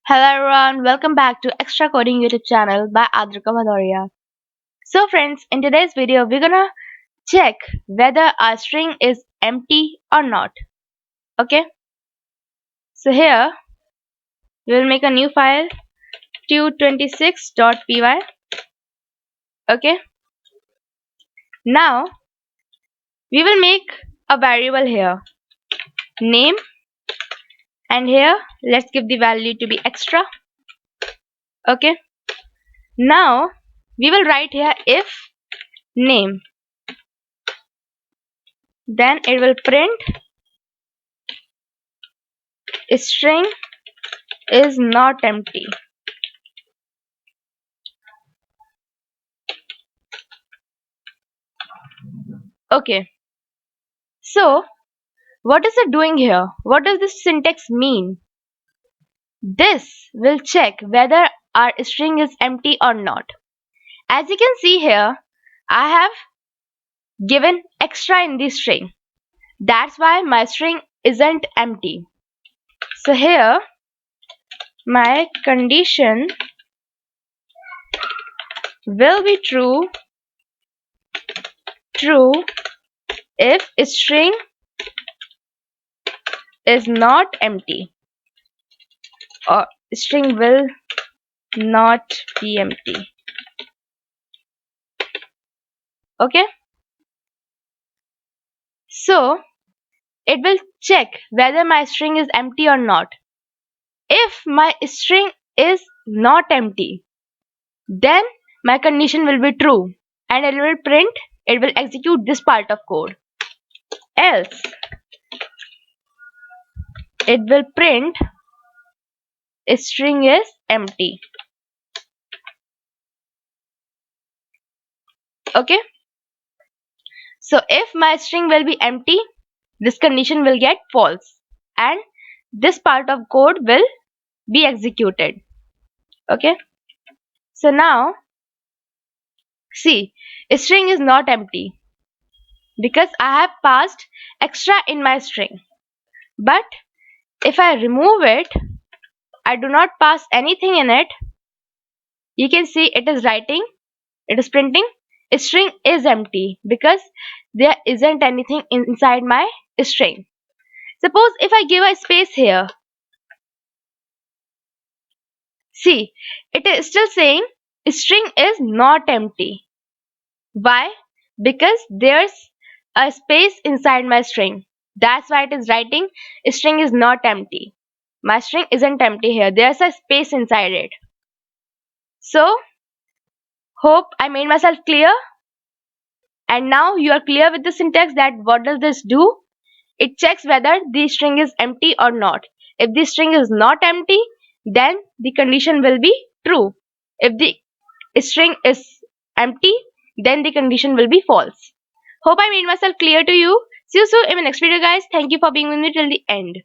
Hello everyone, welcome back to Extra Coding YouTube channel by Adrika Bhadoria. So friends, in today's video we're gonna check whether our string is empty or not. Okay, so here we will make a new file tu26.py. Okay, now we will make a variable here, name, and here let's give the value to be extra. Okay, now we will write here if name, then it will print string is not empty. Okay, so what is it doing here? What does this syntax mean? This will check whether our string is empty or not. As you can see here, I have given extra in the string. That's why my string isn't empty. So here my condition will be true if string is not empty, or string will not be empty. Okay, so it will check whether my string is empty or not. If my string is not empty, then my condition will be true and it will execute this part of code. Else it will print string is empty. Okay, so if my string will be empty, this condition will get false and this part of code will be executed. Okay, so now see, string is not empty because I have passed extra in my string. But if I remove it, I do not pass anything in it, you can see it is printing string is empty because there isn't anything inside my string. Suppose if I give a space here, see, it is still saying string is not empty. Why? Because there's a space inside my string. That's why it is writing string is not empty. My string isn't empty here. There's a space inside it. So, hope I made myself clear. And now you are clear with the syntax that what does this do? It checks whether the string is empty or not. If the string is not empty, then the condition will be true. If the string is empty, then the condition will be false. Hope I made myself clear to you. See you soon in the next video, guys. Thank you for being with me till the end.